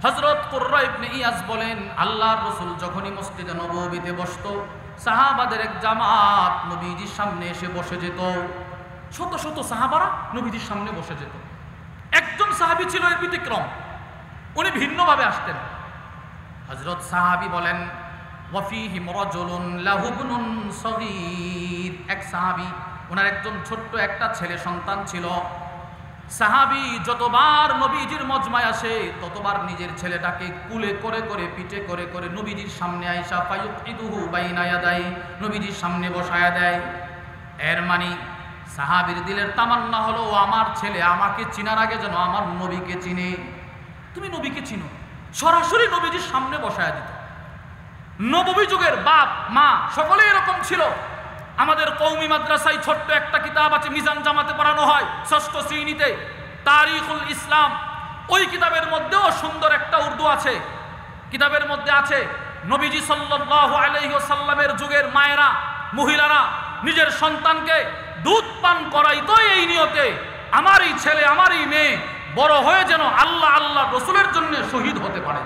হযরত কুররা ইবনে ইয়াস বলেন, আল্লাহর রাসূল যখনই মসজিদে নববীতে বসতো, সাহাবাদের এক জামাত নবীজির সামনে এসে বসে যেত। শত শত সাহাবারা নবীজির সামনে বসে যেত। একজন সাহাবী ছিল এর ব্যতিক্রম, উনি ভিন্নভাবে আসতেন। হযরত সাহাবী বলেন, ওয়াফিহিম রাজুলুন লাহু ইবনুন সগীর, এক সাহাবী, ওনার একজন ছোট্ট একটা ছেলে সন্তান ছিল। সাহাবী যতবার নবীজির মজমায় আসে ততবার নিজের ছেলেটাকে কুলে করে করে পিঠে করে করে নবীজির সামনে আইসা ফায়ুকিদুহু বাইনা ইয়াদাই, নবীজির সামনে বসায়া দেয়। এর মানে সাহাবীর দিলের তামান্না হলো, আমার ছেলে আমাকে চিনার আগে যেন আমার নবীকে চিনে। তুমি নবীকে চিনো, সরাসরি নবীজির সামনে বসায়া দিত। নববী যুগের বাপ মা সকলে এরকম ছিল। আমাদের কওমি মাদ্রাসায় ছোট্ট একটা কিতাব আছে, মিজান জামাতে পড়ানো হয় 6ষ্ঠ শ্রেণীতে, তারিখুল ইসলাম। ওই কিতাবের মধ্যেও সুন্দর একটা উর্দু আছে। কিতাবের মধ্যে আছে নবীজি সাল্লাল্লাহু আলাইহি ওয়াসাল্লামের যুগের মায়েরা, মহিলারা নিজের সন্তানকে দুধ পান করাইতো এই নিয়তে, আমার এই ছেলে আমার এই মেয়ে বড় হয়ে যেন আল্লাহ আল্লাহ রসুলের জন্য শহীদ হতে পারে,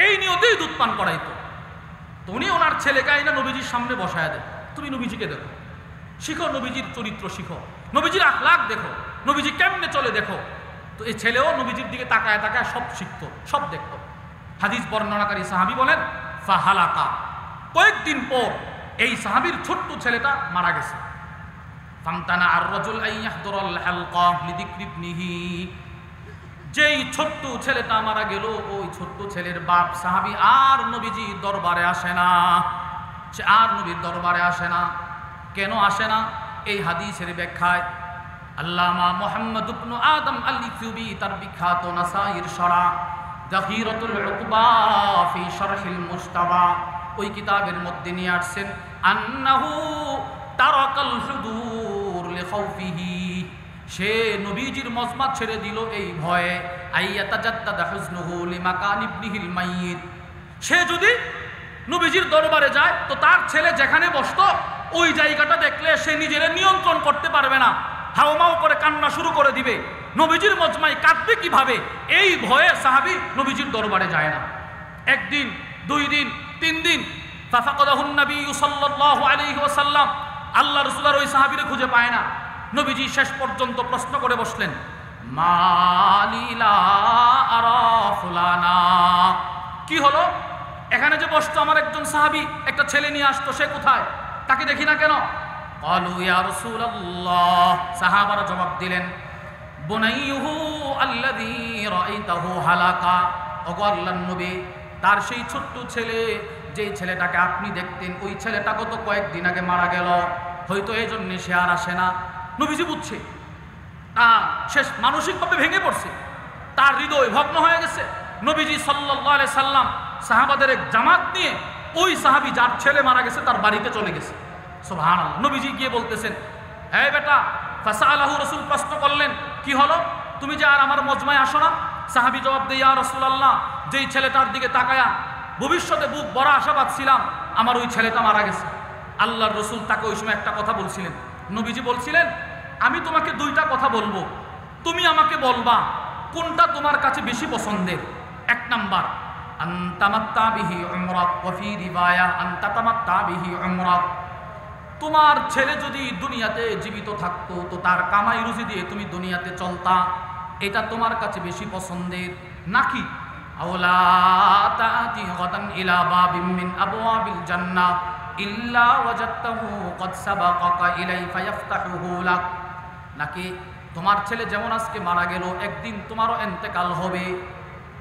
এই নিয়তেই দুধ পান করাইতো। তো উনি ওনার ছেলেকে আইনা নবীজির সামনে বসায় দেয়। তুমি নবীজিকে দেখো, শিখো, নবীজির চরিত্র শিখো, নবীজির আখলাক দেখো, নবীজি কেমনে চলে দেখো। তো এই ছেলেও নবীজির দিকে তাকায় তাকায় সব শিখতো, সব দেখতো। হাদিস বর্ণনাকারী সাহাবী বলেন, ফাহালাকা, কয়েকদিন পর এই সাহাবীর ছোট্ট ছেলেটা মারা গেছে। ফামতানা আর রাজুল আন ইয়াহদুরাল হালকা লিযিকরি ইবনিহি, যেই ছোট্ট ছেলেটা মারা গেল, ওই ছোট্ট ছেলের বাপ সাহাবী আর নবীজি দরবারে আসে না। সে আর নবীর দরবারে আসে না। কেন আসে না? এই হাদিসের ব্যাখ্যায় আল্লামা মুহাম্মদ ইবনে আদম আল-ইথিউবি তার বিখ্যাত নাসাইর শরা যাহিরাতুল উকবা ফি শারহিল মুস্তাবা, ওই কিতাবের মধ্যে নিয়ে আসছেন, আন্নাহু তারাকাল হুদুর লিখাউফিহি, সে নবীজির মজমা ছেড়ে দিল এই ভয়ে, আইয়াতাজাদ্দাদা হুজনুহু লিমাকান ইবনিহিল মাইয়িত, সে যদি নবীজির দরবারে যায় তো তার ছেলে যেখানে বসতো ওই জায়গাটা দেখলে সে নিজের নিয়ন্ত্রণ করতে পারবে না, হাওমাও করে কান্না শুরু করে দিবে। নবীজির মজমায় কাঁদবে কিভাবে, এই ভয়ে সাহাবী নবীজির দরবারে যায় না। একদিন, 2 দিন, 3 দিন, ফাফাকাদাহুন নবী সাল্লাল্লাহু আলাইহি ওয়াসাল্লাম, আল্লাহ রাসূল ওই সাহাবীরে খুঁজে পায় না। নবীজি শেষ পর্যন্ত প্রশ্ন করে বসলেন, মালিলা আরা ফুলানা, কি হলো? এখানে যে বসতো আমার একজন সাহাবী, একটা ছেলে নিয়ে আসতো, সে কোথায়? তাকে দেখি না কেন? ক্বালু ইয়া রাসূলুল্লাহ, সাহাবারা জবাব দিলেন, বুনাইয়ুহু আল্লাযী রাআইতাহু হালাকা, ওগো আল্লাহর নবী, তার সেই ছোট্ট ছেলে, যেই ছেলেটাকে আপনি দেখতেন, ওই ছেলেটা গত কয়েকদিন আগে মারা গেল, হয়তো এই জন্য সে আর আসে না। নবীজি বুঝছে শেষ, মানসিকভাবে ভেঙে পড়ছে, তার হৃদয় ভগ্ন হয়ে গেছে। নবীজি সাল্লাল্লাহু আলাইহি সাল্লাম সাহাবাদের এক জামাত নিয়ে ওই সাহাবী যার ছেলে মারা গেছে তার বাড়িতে চলে গেছে। সুবহানাল্লাহ। নবীজি গিয়ে বলতেছেন, হে বেটা, ফাসালাহু, রাসূল প্রশ্ন করলেন, কি হলো, তুমি যে আর আমার মজমায় আসো না? সাহাবী জবাব দেয়, ইয়া রাসূলুল্লাহ, যেই ছেলেটার দিকে তাকায়া ভবিষ্যতে বুক বড় আশাবাদ ছিলাম, আমার ওই ছেলেটা মারা গেছে। আল্লাহর রাসূল তাকে ওই সময় একটা কথা বলছিলেন। নবীজি বলছিলেন, আমি তোমাকে 2টা কথা বলবো, তুমি আমাকে বলবা কোনটা তোমার কাছে বেশি পছন্দের। 1 নাম্বার, আনতামাত্তা বিহি উমরাক, ওয়া ফি রিওয়ায়া আনতাতামাত্তা বিহি উমরাক, তোমার ছেলে যদি দুনিয়াতে জীবিত থাকতো তো তার কামাই রুজি দিয়ে তুমি দুনিয়াতে চলতা, এটা তোমার কাছে বেশি পছন্দের, নাকি আওলা তাতি গাদান ইলা বাবিম মিন আবওয়াবিল জান্নাহ ইল্লা ওয়াজাদতাহু ক্বাদ সাবাকাকা ইলাই ফায়াফতাহুহু লাক, নাকি তোমার ছেলে যেমন আজকে মারা গেল, একদিন তোমারও ইন্তেকাল হবে।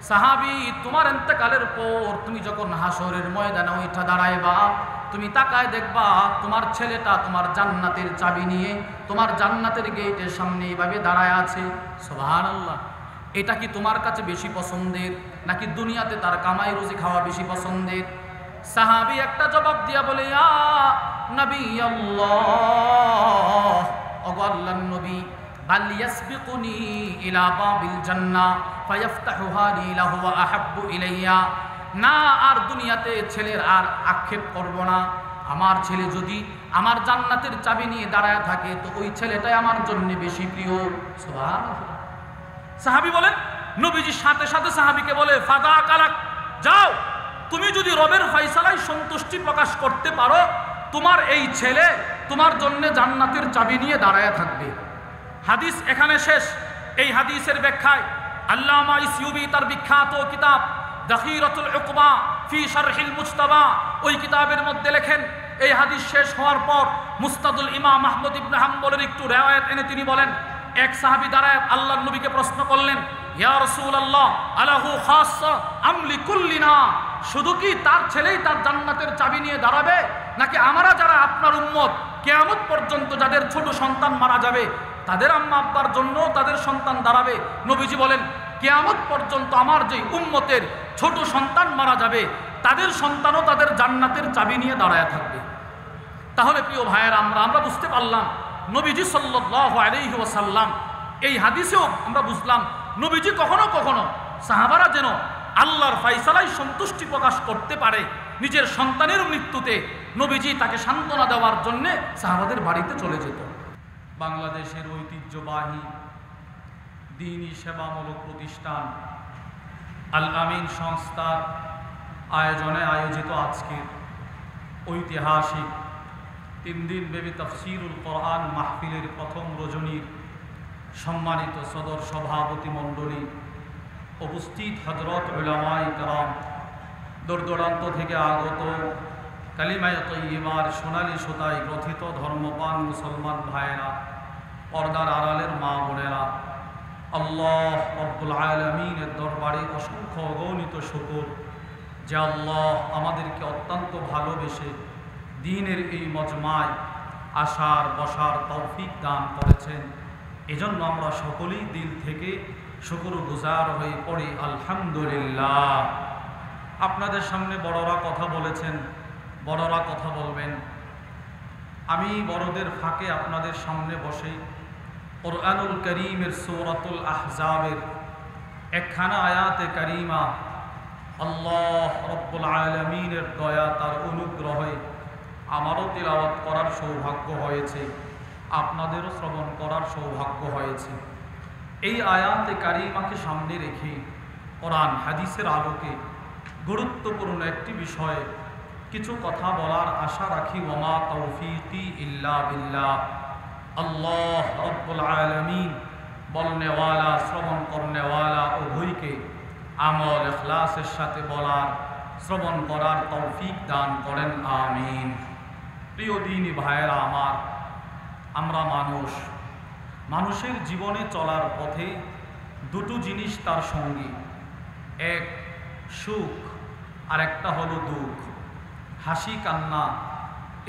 সাহাবী, তোমার ইন্তেকালের পর তুমি যখন হাসরের ময়দানে উঠা দাঁড়াইবা, তুমি তাকায় দেখবা তোমার ছেলেটা তোমার জান্নাতের চাবি নিয়ে তোমার জান্নাতের গেটের সামনে এইভাবে দাঁড়ায় আছে। সুবহানাল্লাহ। এটা কি তোমার কাছে বেশি পছন্দের, নাকি দুনিয়াতে তার কামাই রুজি খাওয়া বেশি পছন্দের? সাহাবী একটা জবাব দিয়া বলে, ইয়া নবী আল্লাহ, ওগো আল্লাহর নবী, বাল ইয়াসবিকুনি ইলা বাবিল জান্নাহ ফায়াফতাহুহা লি লাহু ওয়া আহাব্বু ইলাইয়া, না আর দুনিয়াতে ছেলের আর আক্ষেপ করব না, আমার ছেলে যদি আমার জান্নাতের চাবি নিয়ে দাঁড়ায় থাকে তো ওই ছেলেটাই আমার জন্য বেশি প্রিয়। সুবহানাল্লাহ। সাহাবী বলেন, নবীজির সাথে সাথে সাহাবীকে বলে ফাদা কালাক, যাও, তুমি যদি রবের ফয়সালায় সন্তুষ্টি প্রকাশ করতে পারো, তোমার এই ছেলে তোমার জন্য জান্নাতের চাবি নিয়ে দাঁড়ায় থাকবে। হাদিস এখানে শেষ। এই হাদিসের ব্যাখ্যায় আল্লামা ইসইউবি তার বিখ্যাত কিতাব দাখিরাতুল উকবা ফি শারহিল মুজতাবা, ওই কিতাবের মধ্যে লেখেন, এই হাদিস শেষ হওয়ার পর মুস্তাদুল ইমাম আহমদ ইবনে হাম্বলের একটু রিওয়ায়াত এনে তিনি বলেন, এক সাহাবী দাঁড়ায় আল্লাহর নবীকে প্রশ্ন করলেন, ইয়া রাসূলুল্লাহ আলাহু খাসসা আম লিকুল্লিনা, শুধু কি তার ছেলেই তার জান্নাতের চাবি নিয়ে দাঁড়াবে, নাকি আমরা যারা আপনার উম্মত কিয়ামত পর্যন্ত যাদের ছোট সন্তান মারা যাবে তাদের আম্মা আব্বার জন্য তাদের সন্তান দাঁড়াবে? নবীজি বলেন, কিয়ামত পর্যন্ত আমার যে উম্মতের ছোট সন্তান মারা যাবে তাদের সন্তানও তাদের জান্নাতের চাবি নিয়ে দাঁড়ায় থাকবে। তাহলে প্রিয় ভাইয়েরা, আমরা বুঝতে পারলাম নবীজি সাল্লাল্লাহু আলাইহি ওয়াসাল্লাম, এই হাদিসেও আমরা বুঝলাম নবীজি কখনো কখনো সাহাবারা যেন আল্লাহর ফয়সালায় সন্তুষ্টি প্রকাশ করতে পারে, নিজের সন্তানের মৃত্যুতে নবীজি তাকে সান্ত্বনা দেওয়ার জন্য সাহাবাদের বাড়িতে চলে যেত। বাংলাদেশের ঐতিহ্যবাহী দ্বীনি সেবামূলক প্রতিষ্ঠান আল আমিন সংস্থার আয়োজনে আয়োজিত আজকের ঐতিহাসিক 3 দিনব্যাপী তাফসীরুল কোরআন মাহফিলের প্রথম রজনীর সম্মানিত সদর সভাপতি মণ্ডলী, উপস্থিত হযরত উলামায়ে কেরাম, দূরদূরান্ত থেকে আগত কালিমায়ে তয়্যিবার সোনালী সুতায় গ্রথিত ধর্মপান মুসলমান ভাইয়েরা, পর্দার আড়ালের মা বোনেরা, আল্লাহ রব্বুল আলামিনের দরবারে অসংখ্য অগণিত শুকর যে আল্লাহ আমাদেরকে অত্যন্ত ভালোবেসে দ্বীনের এই মজমায় আসার বসার তৌফিক দান করেছেন। এজন্য আমরা সকলেই দিল থেকে শুকরগুজার হয়ে পড়ি আলহামদুলিল্লাহ। আপনাদের সামনে বড়রা কথা বলেছেন, বড়রা কথা বলবেন, আমি বড়দের ফাঁকে আপনাদের সামনে বসে কুরআনুল কারীমের সূরাতুল আহজাবের একখানা আয়াতে কারিমা আল্লাহ রব্বুল আলামিনের দয়া তার অনুগ্রহে আমারও তিলাওয়াত করার সৌভাগ্য হয়েছে, আপনাদেরও শ্রবণ করার সৌভাগ্য হয়েছে। এই আয়াতে কারিমাকে সামনে রেখে কোরআন হাদিসের আলোকে গুরুত্বপূর্ণ একটি বিষয়ে কিছু কথা বলার আশা রাখি। ওমা তৌফিকি ইল্লা বিল্লাহ। আল্লাহ রব্বুল আলামিন বলনেওয়ালা শ্রবণ করনেওয়ালা উভয়কে আমল ইখলাসের সাথে বলার শ্রবণ করার তৌফিক দান করেন, আমিন। প্রিয় দ্বীনি ভাইয়েরা আমার, আমরা মানুষের জীবনে চলার পথে দুটো জিনিস তার সঙ্গী, এক সুখ আর একটা হলো দুঃখ, হাসি কান্না,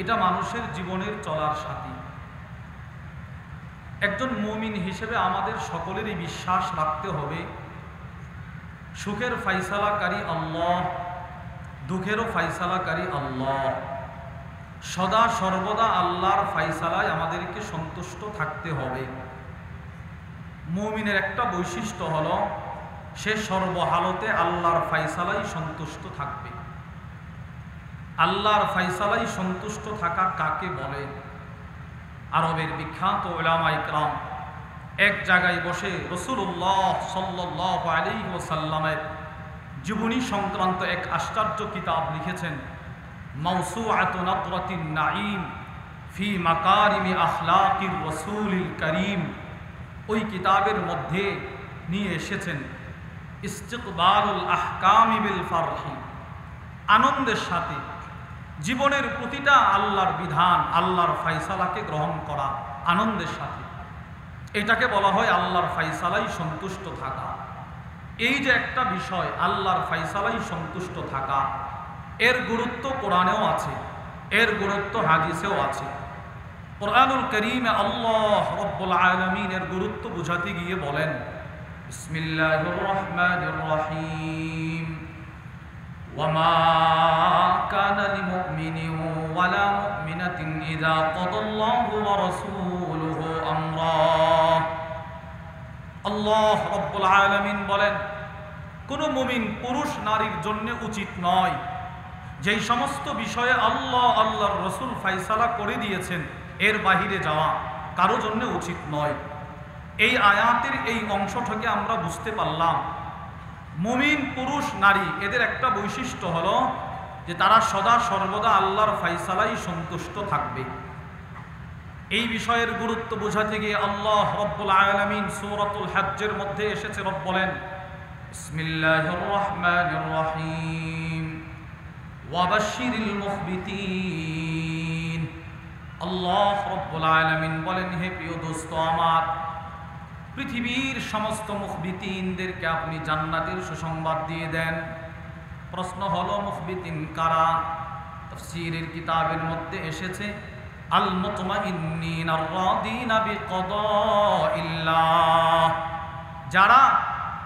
এটা মানুষের জীবনের চলার সাথী। একজন মুমিন হিসেবে আমাদের সকলেরই বিশ্বাস রাখতে হবে সুখের ফয়সালাকারী আল্লাহ, দুঃখেরও ফয়সালাকারী আল্লাহ। সদা সর্বদা আল্লাহর ফয়সালায় আমাদেরকে সন্তুষ্ট থাকতে হবে। মুমিনের একটা বৈশিষ্ট্য হলো সে সর্বহালতে আল্লাহর ফয়সালায় সন্তুষ্ট থাকবে। আল্লাহর ফয়সালায় সন্তুষ্ট থাকা কাকে বলে? আরবের বিখ্যাত উলামায়ে কেরাম এক জায়গায় বসে রাসূলুল্লাহ সাল্লাল্লাহু আলাইহি ওয়াসাল্লামের জীবনী সংক্রান্ত এক আশ্চর্য কিতাব লিখেছেন, মাওসুআতু নাদরাতিন নাঈম ফি মাকারিমি আখলাকির রাসূলিল করিম। ওই কিতাবের মধ্যে নিয়ে এসেছেন ইস্তিকবালুল আহকামি বিল ফারহি, আনন্দের সাথে জীবনের প্রতিটা আল্লাহর বিধান, আল্লাহর ফয়সালাকে গ্রহণ করা আনন্দের সাথে, এটাকে বলা হয় আল্লাহর ফয়সালায় সন্তুষ্ট থাকা। এই যে একটা বিষয় আল্লাহর ফয়সালায় সন্তুষ্ট থাকা, এর গুরুত্ব কোরআনেও আছে, এর গুরুত্ব হাদিসেও আছে। কুরআনুল কারীমে আল্লাহ রব্বুল আলামিনের গুরুত্ব বুঝাতে গিয়ে বলেন, বিসমিল্লাহির রহমানির রহিম, ওয়ামা কানা লিমুমিনিন ওয়ালা মুমিনাতিন ইযা কাদাল্লাহু ওয়া রাসূলুহু আমরা। আল্লাহ রব্বুল আলামিন বলেন, কোনো মুমিন পুরুষ নারীর জন্য উচিত নয় যেই সমস্ত বিষয়ে আল্লাহ আল্লাহর রসুল ফয়সালা করে দিয়েছেন এর বাহিরে যাওয়া কারো জন্য উচিত নয়। এই আয়াতের এই অংশ থেকে আমরা বুঝতে পারলাম মুমিন পুরুষ নারী এদের একটা বৈশিষ্ট্য হলো যে তারা সদা সর্বদা আল্লাহর ফায়সালাই সন্তুষ্ট থাকবে। এই বিষয়ের গুরুত্ব বোঝাতে গিয়ে আল্লাহ রাব্বুল আলামিন সূরাতুল হজ্জের মধ্যে এসেছে, রব বলেন বিসমিল্লাহির রহমানির রহিম ওয়া বাশশিরিল মুখবিতিন। আল্লাহ রাব্বুল আলামিন বলেন, হে প্রিয় দোস্ত আমার, পৃথিবীর সমস্ত মুখবিতিনদেরকে আপনি জান্নাতের সুসংবাদ দিয়ে দেন। প্রশ্ন হলো মুখবিতিন কারা? তাফসীরের কিতাবের মধ্যে এসেছে আল মুতমাইন্নিন আর রাদিনা বিকদাইল্লাহ, যারা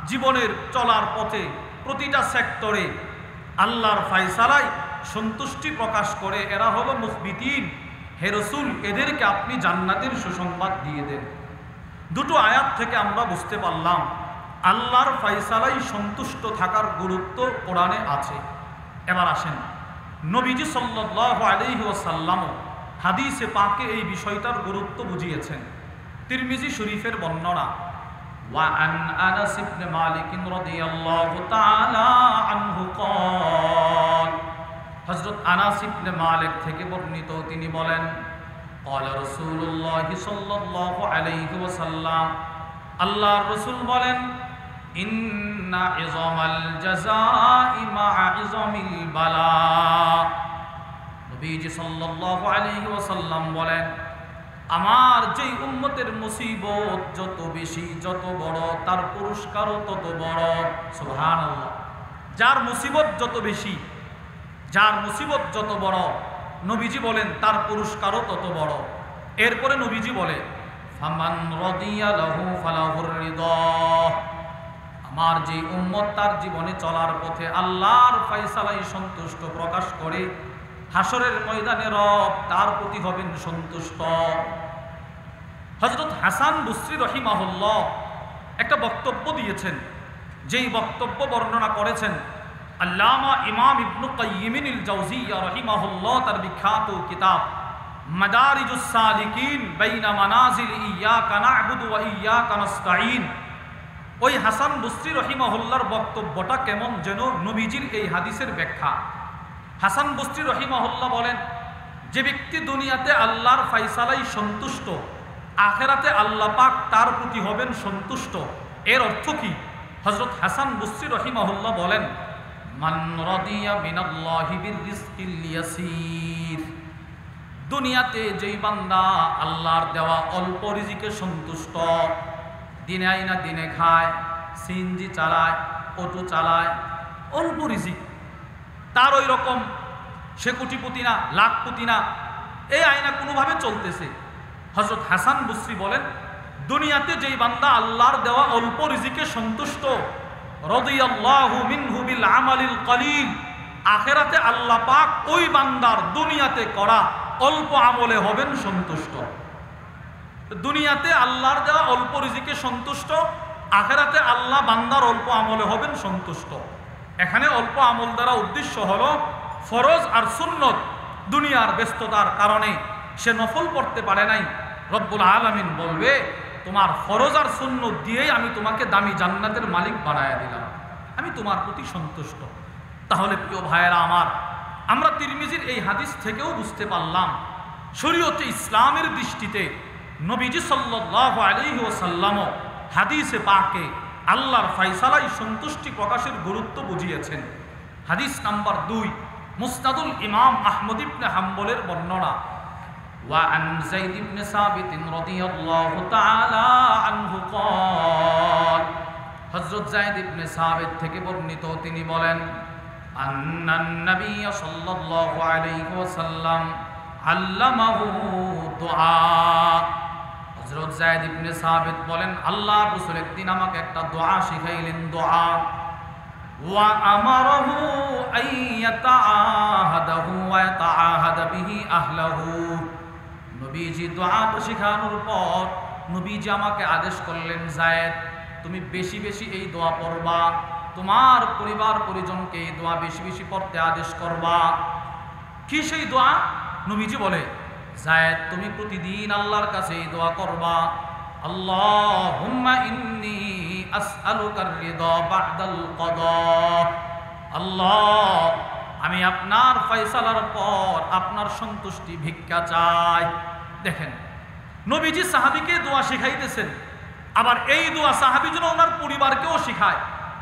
জীবনের চলার পথে প্রতিটা সেক্টরে আল্লাহর ফায়সালায় সন্তুষ্টি প্রকাশ করে, এরা হলো মুখবিতিন। হে রাসূল, এদেরকে আপনি জান্নাতের সুসংবাদ দিয়ে দেন। দুটো আয়াত থেকে আমরা বুঝতে পারলাম আল্লাহর ফায়সালায় সন্তুষ্ট থাকার গুরুত্ব কোরআনে আছে। এবার আসেন, নবীজি সাল্লাল্লাহু আলাইহি ওয়াসাল্লাম হাদিসে পাকে এই বিষয়টার গুরুত্ব বুঝিয়েছেন। তিরমিজি শরীফের বর্ণনা, ওয়া আন আনাস ইবনে মালিক রাদিয়াল্লাহু তাআলা আনহু قال, হযরত আনাস ইবনে মালিক থেকে বর্ণিত, তিনি বলেন قال رسول الله صلى الله عليه وسلم, আল্লাহর রাসূল বলেন ইন্না ইযামাল জাযাই মা ইযামিল বালা। নবীজি সাল্লাল্লাহু আলাইহি ওয়াসাল্লাম বলেন, আমার যেই উম্মতের মুসিবত যত বেশি যত বড়, তার পুরস্কারও তত বড়। সুবহানাল্লাহ। যার মুসিবত যত বেশি, যার মুসিবত যত বড়, নবীজি বলেন তার পুরস্কারও তত বড়। এরপরে নবীজি বলে ফামান রাদিয়া লাহু ফালাহুর রিদা, আমার যে উম্মত তার জীবনে চলার পথে আল্লাহর ফায়সালায় সন্তুষ্ট প্রকাশ করে, হাসরের ময়দানে রব তার প্রতি হবেন সন্তুষ্ট। হযরত হাসান বসরি রাহিমাহুল্লাহ একটা বক্তব্য দিয়েছেন, যেই বক্তব্য বর্ণনা করেছেন আল্লামা ইমাম ইবনে কাইয়িম আল জাওজিয়া রাহিমাহুল্লাহ তার বিখ্যাত কিতাব মাদারিজুস সালিকিন বাইনা মানাজিল ইয়াকা না'বুদু ওয়া ইয়াকা নাস্তাঈন। ওই হাসান বসরি রাহিমাহুল্লাহর বক্তব্যটা কেমন যেন নবীজির এই হাদিসের ব্যাখ্যা। হাসান বসরি রাহিমাহুল্লাহ বলেন, যে ব্যক্তি দুনিয়াতে আল্লাহর ফায়সালায় সন্তুষ্ট, আখিরাতে আল্লাহ পাক তার প্রতি হবেন সন্তুষ্ট। এর অর্থ কি? হযরত হাসান বসরি রাহিমাহুল্লাহ বলেন, মান রাদিয়া মিনাল্লাহি বিররিজকিল ইয়াসির, দুনিয়াতে যেই বান্দা আল্লাহর দেওয়া অল্প রিজিকে সন্তুষ্ট, দিনে আইনা দিনে খায়, সিএনজি চালায়, অটো চালায়, অল্প রিজিক, তার ওই রকম সে কোটিপতি না, লাখপতি না, এই আয়না কোনোভাবে চলতেছে। হযরত হাসান বসরি বলেন, দুনিয়াতে যেই বান্দা আল্লাহর দেওয়া অল্প রিজিকে সন্তুষ্ট, রাদিয়াল্লাহু মিনহু বিল আমালিল কলিল, আখিরাতে আল্লাহ পাক ওই বান্দার দুনিয়াতে করা অল্প আমলে হবেন সন্তুষ্ট। দুনিয়াতে আল্লাহর দেওয়া অল্প রিজিকে সন্তুষ্ট, আখিরাতে আল্লাহ বান্দার অল্প আমলে হবেন সন্তুষ্ট। এখানে অল্প আমল দ্বারা উদ্দেশ্য হলো ফরজ আর সুন্নত দুনিয়ার ব্যস্ততার কারণে সে নফল পড়তে পারে নাই, রব্বুল আলামিন বলবে তোমার ফরজ আর সুন্নত দিয়েই আমি তোমাকে দামি জান্নাতের মালিক বানায়া দিলাম, আমি তোমার প্রতি সন্তুষ্ট। তাহলে প্রিয় ভাইয়েরা আমার, আমরা তিরমিজির এই হাদিস থেকেও বুঝতে পারলাম শরীয়তে ইসলামের দৃষ্টিতে নবীজি সাল্লাল্লাহু আলাইহি ওয়াসাল্লাম হাদিসে পাকে আল্লাহর ফায়সালায় সন্তুষ্টি প্রকাশের গুরুত্ব বুঝিয়েছেন। হাদিস নাম্বার 2, মুসনাদুল ইমাম আহমদ ইবনে হাম্বলের বর্ণনা, ওয়া আন যায়েদ ইবনে সাবিত রাদিয়াল্লাহু তাআলা আনহু قال, হযরত যায়েদ ইবনে সাবিত থেকে বর্ণিত, তিনি বলেন আন্নান নবী সাল্লাল্লাহু আলাইহি ওয়াসাল্লাম আল্লামাহু দুআ। হযরত যায়েদ ইবনে সাবিত বলেন, আল্লাহর রাসূল একদিন আমাকে একটা দোয়া শিখাইলেন, দোয়া। ওয়া আমারাহু আইয়াতাআহাদাহু ওয়া ইয়াতাআহাদা বিহি আহলাহু, নবীজি দোয়াটা শেখানোর পর নবীজি আমাকে আদেশ করলেন, যায়েদ তুমি বেশি বেশি এই দোয়া পড়বা, তোমার পরিবার পরিজনকে এই দোয়া বেশি বেশি পড়তে আদেশ করবা। কি সেই দোয়া? নবীজি বলে, যায়েদ তুমি প্রতিদিন আল্লাহর কাছে এই দোয়া করবা, আল্লাহুম্মা ইন্নী আসআলুকার রিদা বা'দাল কদা। আল্লাহ, আমি আপনার ফয়সালার পর আপনার সন্তুষ্টি ভিক্ষা চাই। দেখেন, নবীজি সাহাবীকে দোয়া শিখাইতেছেন, আবার এই দোয়া সাহাবী যেন ওনার পরিবারকেও শিখায়,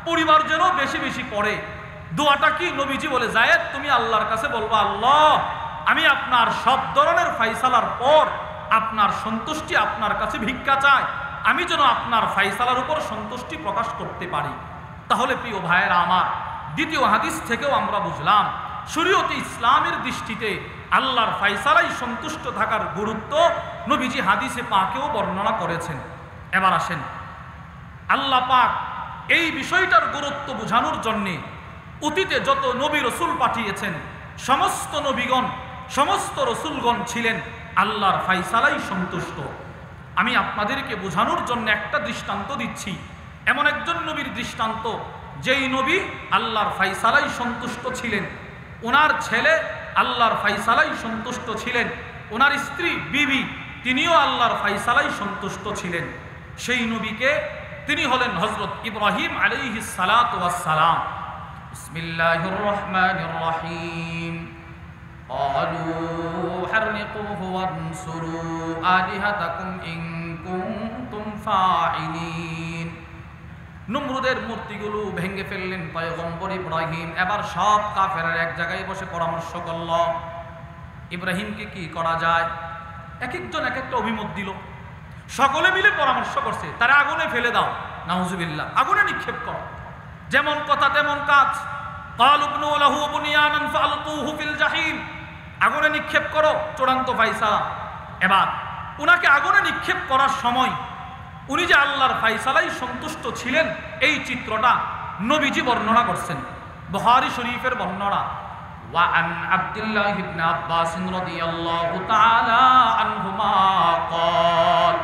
পরিবার যেন বেশি বেশি পড়ে। দোয়াটা কি? নবীজি বলে, যায়েদ তুমি আল্লাহর কাছে বলবা, আল্লাহ আমি আপনার সব ধরনের ফয়সালার পর আপনার সন্তুষ্টি আপনার কাছে ভিক্ষা চাই, আমি যেন আপনার ফয়সালার উপর সন্তুষ্টি প্রকাশ করতে পারি। তাহলে প্রিয় ভাইয়েরা আমার, দ্বিতীয় হাদিস থেকেও আমরা বুঝলাম শরীয়তে ইসলামের দৃষ্টিতে আল্লাহর ফয়সালাই সন্তুষ্ট থাকার গুরুত্ব নবীজি হাদিসে পাকেও বর্ণনা করেছেন। এবার আসেন, আল্লাহ পাক এই বিষয়টার গুরুত্ব বোঝানোর জন্যে অতীতে যত নবী রসুল পাঠিয়েছেন, সমস্ত নবীগণ সমস্ত রসুলগণ ছিলেন আল্লাহর ফয়সালাই সন্তুষ্ট। আমি আপনাদেরকে বোঝানোর জন্য একটা দৃষ্টান্ত দিচ্ছি, এমন একজন নবীর দৃষ্টান্ত যেই নবী আল্লাহর ফয়সালাই সন্তুষ্ট ছিলেন, ওনার ছেলে আল্লাহর ফয়সালাই সন্তুষ্ট ছিলেন, ওনার স্ত্রী বিবি তিনিও আল্লাহর ফয়সালাই সন্তুষ্ট ছিলেন। সেই নবীকে তিনি হলেন হযরত ইব্রাহিম আলাইহিস সালাতু ওয়াস সালাম। বিসমিল্লাহির রহমানির রহিম। ক্বালু হাররিকুহু ওয়ানসুরু আলিহাতাকুম ইন কুনতুম ফাইলিন। নমরুদের মূর্তিগুলো ভেঙে ফেললেন পয়গম্বর ইব্রাহিম। এবার সব কাফেররা এক জায়গায় বসে পরামর্শ করল ইব্রাহিমকে কি করা যায়। এক একজন এক একটা অভিমত দিল, সকলে মিলে পরামর্শ করছে তারা আগুনে ফেলে দাও, নাউজুবিল্লাহ, আগুনে নিক্ষেপ করো। যেমন কথা তেমন কাজ। ক্বালু ইবনু লাহু বুনিয়ানান ফাআলকুহু ফিল জাহিম, আগুনে নিক্ষেপ করো, চূড়ান্ত ফায়সালা। এবার উনাকে আগুনে নিক্ষেপ করার সময় উনি যে আল্লাহর ফয়সালাই সন্তুষ্ট ছিলেন এই চিত্রটা নবীজি বর্ণনা করছেন। বুখারী শরীফের বর্ণনা। ওয়া আন আব্দুল্লাহ ইবনে আব্বাস রাদিয়াল্লাহু তাআলা আনহুমা ক্বাল,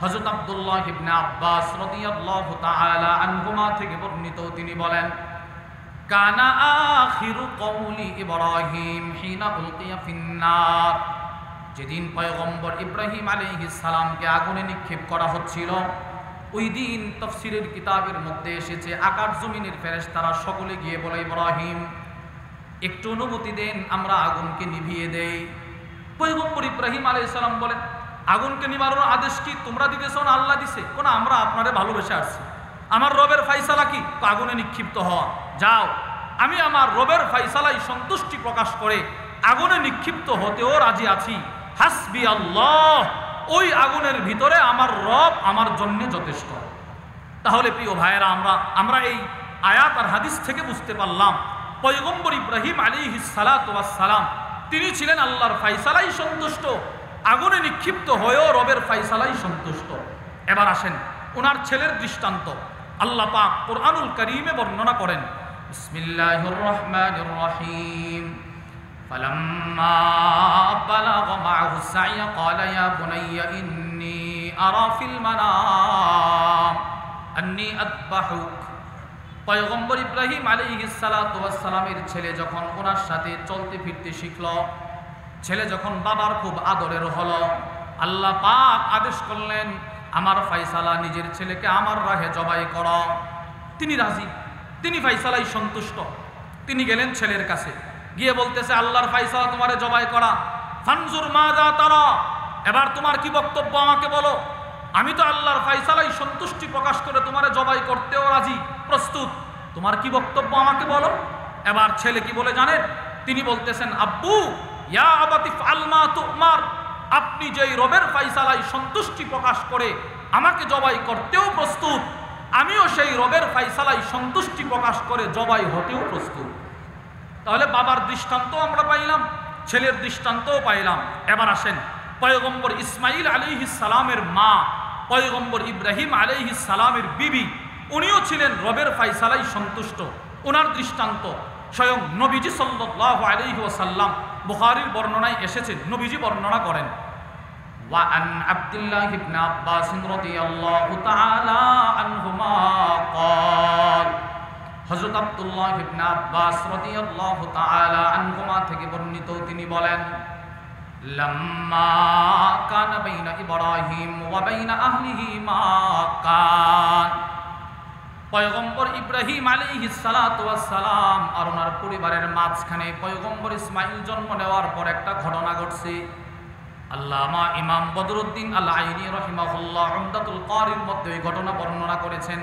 হযরত আব্দুল্লাহ ইবনে আব্বাস রাদিয়াল্লাহু তাআলা আনহুমা থেকে বর্ণিত, তিনি বলেন, কানা আখিরু কওলি ইব্রাহিম হিনা উলকিয়া ফিন্নার। যেদিন পয়গম্বর ইব্রাহিম আলাইহিস সালামকে আগুনে নিক্ষেপ করা হচ্ছিল, ওই দিন তাফসীরের কিতাবের মধ্যে এসেছে আকাশ জমিনের ফেরেশতারা সকলে গিয়ে বলে, ইব্রাহিম একটু অনুমতি দেন, আমরা আগুনকে নিভিয়ে দেই। পয়গম্বর ইব্রাহিম আলাইহিস সালাম বলেন, আগুনকে নিভানোর আদেশ কি তোমরা দিতেছ না আল্লাহ দিছে? কোন আমরা আপনারে ভালোবেসে আসছি, আমার রবের ফয়সালা কি আগুনে নিক্ষিপ্ত হওয়া। যাও, আমি আমার রবের ফয়সালাই সন্তুষ্টি প্রকাশ করে আগুনে নিক্ষিপ্ত হতেও রাজি আছি। হাসবি আল্লাহ, ওই আগুনের ভিতরে আমার রব আমার জন্য যথেষ্ট। তাহলে প্রিয় ভাইয়েরা, আমরা এই আয়াত আর হাদিস থেকে বুঝতে পারলাম পয়গম্বর ইব্রাহিম আলাইহিস সালাতু ওয়াস সালাম তিনি ছিলেন আল্লাহর ফয়সালাই সন্তুষ্ট, আগুনে নিক্ষিপ্ত হয়েও রবের ফয়সালাই সন্তুষ্ট। এবার আসেন ওনার ছেলের দৃষ্টান্ত। আল্লাহ পাক কুরআনুল কারীমে বর্ণনা করেন, বিসমিল্লাহির রহমানির রহিম। فلما بلغ معه السعي قال يا بني إني أرى في المنام أني أذبحك। পয়গম্বর ইব্রাহিম আলাইহিস সালাতু ওয়াস সালামের ছেলে যখন ওনার সাথে চলতে ফিরতে শিখল, ছেলে যখন বাবার খুব আদরের হলো, আল্লাহ পাক আদেশ করলেন আমার ফয়সালা নিজের ছেলেকে আমার রাহে জবাই করো। তিনি রাজি, তিনি ফয়সালাই সন্তুষ্ট। তিনি গেলেন ছেলের কাছে, গিয়ে বলতেছে আল্লাহর ফয়সালা তোমারে জবাই করা। ফানজুর মাযা তারা, এবার তোমার কি বক্তব্য আমাকে বলো। আমি তো আল্লাহর ফয়সালাই সন্তুষ্টি প্রকাশ করে তোমারে জবাই করতেও রাজি, প্রস্তুত। তোমার কি বক্তব্য আমাকে বলো। এবার ছেলে কি বলে জানেন? তিনি বলতেছেন, আব্বু ইয়া আবাতি ফাল মা তুমার, আপনি যেই রবের ফয়সালাই সন্তুষ্টি প্রকাশ করে আমাকে জবাই করতেও প্রস্তুত, আমিও সেই রবের ফয়সালাই সন্তুষ্টি প্রকাশ করে জবাই হতেও প্রস্তুত। তাহলে বাবার দৃষ্টান্ত আমরা পাইলাম, ছেলের দৃষ্টান্তও পাইলাম। এবার আসেন পয়গম্বর ইসমাইল আলাইহিস সালামের মা পয়গম্বর ইব্রাহিম আলাইহিস সালামের বিবি, উনিও ছিলেন রবের ফয়সালাই সন্তুষ্ট। ওনার দৃষ্টান্ত স্বয়ং নবীজি সাল্লাল্লাহু আলাইহি ওয়াসাল্লাম, বুখারীর বর্ণনায় এসেছে, নবীজি বর্ণনা করেন, ওয়া আন আব্দুল্লাহ ইবনে আব্বাস রাদিয়াল্লাহু তাআলা আনহুমা ক্বাল, হযরত আব্দুল্লাহ ইবনে আব্বাস রাদিয়াল্লাহু তাআলা আনহুমা থেকে বর্ণিত, তিনি বলেন, লাম্মা কানা বাইনা ইব্রাহিম ওয়া বাইনা আহলিহি মা কান, পয়গম্বর ইব্রাহিম আলাইহিস সালাতু ওয়াস সালাম আর ওনার পরিবারের মাঝখানে পয়গম্বর ইসমাইল জন্ম নেওয়ার পর একটা ঘটনা ঘটছে। আল্লামা ইমাম বদরুদ্দিন আল আইনি রাহিমাহুল্লাহ উমদাতুল কারির মধ্যে এই ঘটনা বর্ণনা করেছেন।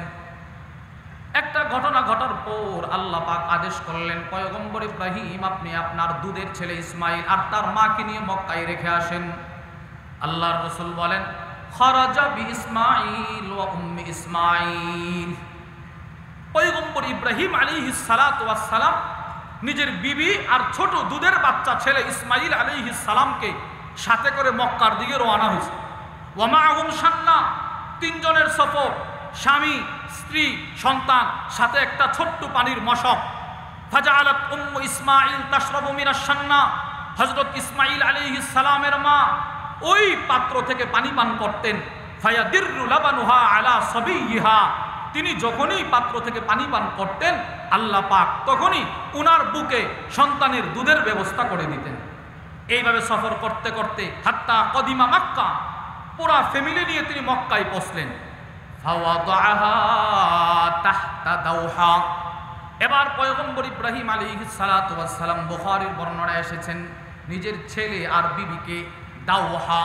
একটা ঘটনা ঘটার পর আল্লাহ পাক আদেশ করলেন, পয়গম্বর ইব্রাহিম আপনি আপনার দুধের ছেলে ইসমাইল আর তার মাকে নিয়ে মক্কায় রেখে আসেন। আল্লাহর রাসূল বলেন, খারাজা বি ইসমাইল ওয়া উম্মি ইসমাইল। পয়গম্বর ইব্রাহিম আলাইহিস সালাতু ওয়াস সালাম নিজের বিবি আর ছোট দুধের বাচ্চা ছেলে ইসমাইল আলাইহিস সালামকে সাথে করে মক্কার দিকে রওনা হয়েছে। ওয়া মাআহুম শান্না, তিনজনের সফর, স্বামী, স্ত্রী, সন্তান, সাথে একটা ছোট্ট পানির মশক। ফাজাআলাত উম্মু ইসমাইল তাশরাবু মিনাশ শান্না। হযরত ইসমাইল আলাইহিস সালামের মা ওই পাত্র থেকে পানি পান করতেন। ফায়াদিরু লাবানুহা আলা সাবিয়িহা, তিনি যখনই পাত্র থেকে পানি পান করতেন আল্লাহ পাক তখনই উনার বুকে সন্তানের দুধের ব্যবস্থা করে দিতেন। এইভাবে সফর করতে করতে হাত্তা কদিমা মক্কা, পুরা ফ্যামিলি নিয়ে তিনি মক্কায় পৌঁছলেন। ফাওয়াদাহা তাহতা দাওহা। এবার পয়গম্বর ইব্রাহিম আলাইহিস সালাতু ওয়াস সালাম, বুখারীর বর্ণনায় এসেছেন, নিজের ছেলে আর বিবিকে দাওহা,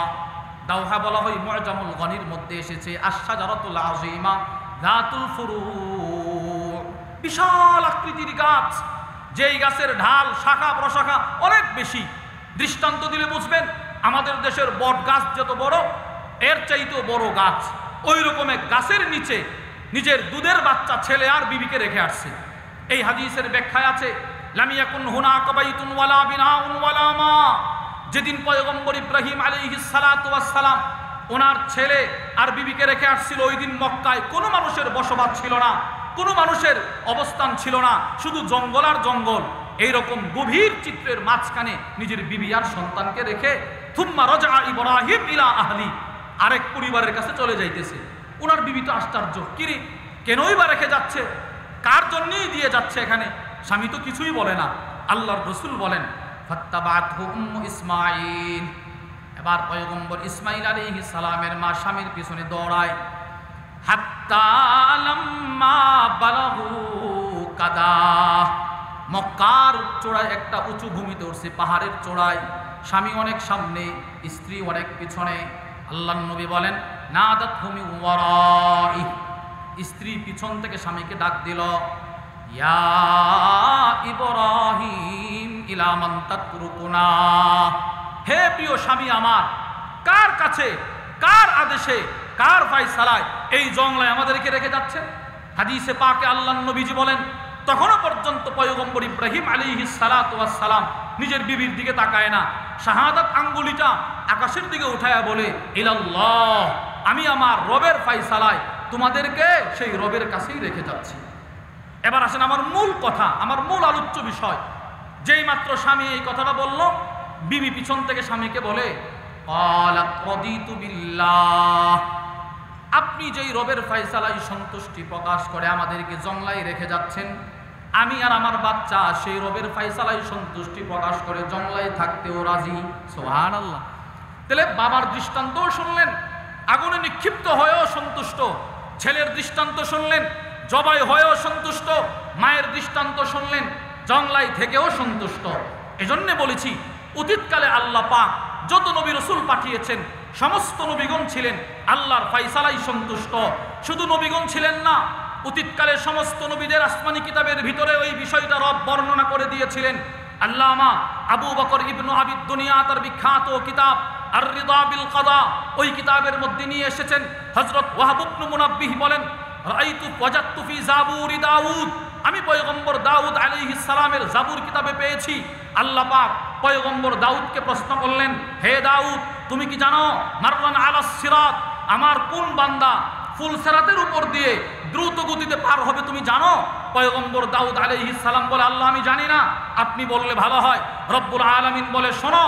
দাওহা বলা হয় মুআজামুল গনির মধ্যে এসেছে আশ-শাজারাতুল আযীমা যাতুল ফুরু, বিশাল আকৃতির গাছ, যেই গাছের ঢাল শাখা প্রশাখা অনেক বেশি। দৃষ্টান্ত দিলে বুঝবেন, আমাদের দেশের বট গাছ যত বড় এর চাইতেও বড় গাছ, ওই রকম এক গাছের নিচে নিজের দুধের বাচ্চা ছেলে আর বিবিকে রেখে আসছে। এই হাদিসের ব্যাখ্যায় আছে, লাম ইয়াকুন হুনাকা বাইতুন ওয়ালা বিনাউন ওয়ালা মা। যেদিন পয়গম্বর ইব্রাহিম আলাইহিস সালাতু ওয়াস সালাম ওনার ছেলে আর বিবিকে রেখে আসছিল, ওই দিন মক্কায় কোনো মানুষের বসবাস ছিল না, কোনো মানুষের অবস্থান ছিল না, শুধু জঙ্গল আর জঙ্গল। এইরকম গভীর চিত্রের মাঝখানে নিজের বিবি আর সন্তানকে রেখে থুম্মা রাজা ইব্রাহিম ইলা আহলি, আরেক পরিবারের কাছে চলে যাইতেছে। ওনার বিবি তো আশ্চর্য, কিরে কেনই বা রেখে যাচ্ছে, কার জন্যই দিয়ে যাচ্ছে এখানে? স্বামী তো কিছুই বলে না। আল্লাহর রাসূল বলেন, ফাত্তাবাতহু উম্মু ইসমাইল। এবার পয়গম্বর ইসমাইল আলাইহিস সালামের মা স্বামীর পিছনে দৌড়ায়। হাত্তা লাম্মা বালাগু কাদা, মক্কার চূড়ায় একটা উঁচু ভূমিতে উঠছে, পাহাড়ের চূড়ায়। স্বামী অনেক সামনে, স্ত্রী অনেক পিছনে। আল্লাহর নবী বলেন, নাদাতহু মিন ওয়ারাই, স্ত্রী পিছন থেকে স্বামীকে ডাক দিল, ইয়া ইব্রাহিম ইলা মান তাতরুকুনা, হে প্রিয় স্বামী আমার, কার কাছে, কার আদেশে, কার ফয়সালায় এই জঙ্গলায় আমাদেরকে রেখে যাচ্ছে? হাদিসে পাকে আল্লাহর নবীজি বলেন, তখনও পর্যন্ত পয়গম্বর ইব্রাহিম আলাইহিস সালাতু ওয়াস সালাম নিজের বিবির দিকে তাকায় না, শাহাদাত আঙ্গুলিটা আকাশের দিকে উঠায়া বলে, ইলাল্লাহ, আমি আমার রবের ফয়সালায় তোমাদেরকে সেই রবের কাছেই রেখে যাচ্ছি। এবার আসেন আমার মূল কথা, আমার মূল আলোচ্য বিষয়। যেই মাত্র স্বামী এই কথাটা বলল, বিবি পিছন থেকে স্বামীকে বলে, ক্বালাত রাদিতু বিল্লাহ, আপনি যেই রবের ফয়সালায় সন্তুষ্টি প্রকাশ করে আমাদেরকে জংলায় রেখে যাচ্ছেন, আমি আর আমার বাচ্চা সেই রবের ফয়সালায় সন্তুষ্টি প্রকাশ করে জংলায় থাকতেও রাজি। সুবহানাল্লাহ। তাহলে বাবার দৃষ্টান্তও শুনলেন, আগুনে নিক্ষিপ্ত হয়েও সন্তুষ্ট। ছেলের দৃষ্টান্ত শুনলেন, জবাই হয়েও সন্তুষ্ট। মায়ের দৃষ্টান্ত শুনলেন, জংলায় থেকেও সন্তুষ্ট। এজন্য বলেছি, অতীতকালে আল্লাহ পাক যত নবী রাসূল পাঠিয়েছেন সমস্ত নবীগণ ছিলেন আল্লাহর ফয়সালায় সন্তুষ্ট। শুধু নবীগণ ছিলেন না, অতীতকালে সমস্ত নবীদের আসমানি কিতাবের ভিতরে ওই বিষয়টা রব বর্ণনা করে দিয়েছিলেন। আল্লামা আবু বকর ইবনু আবিদ দুনিয়া, তার বিখ্যাত কিতাব আর রিদা বিল কাদা, ওই কিতাবের মধ্যে নিয়ে এসেছেন। হযরত ওয়াহাব ইবনে মুনাব্বিহ বলেন, রাআইতু ওয়াজাদতু ফি জাবুরি দাউদ, আমি পয়গম্বর দাউদ আলাইহিস সালামের জাবুর কিতাবে পেয়েছি। আল্লাহ পাক পয়গম্বর দাউদকে প্রশ্ন করলেন, হে দাউদ, তুমি কি জানো মাররান আলাস সিরাত, আমার কোন বান্দা ফুলসেরাতের উপর দিয়ে দ্রুত গতিতে পার হবে তুমি জানো? পয়গম্বর দাউদ আলাইহিস সালাম বলে, আল্লাহ আমি জানি না, আপনি বললে ভালো হয়। রব্বুল আলামিন বলে, শোনো,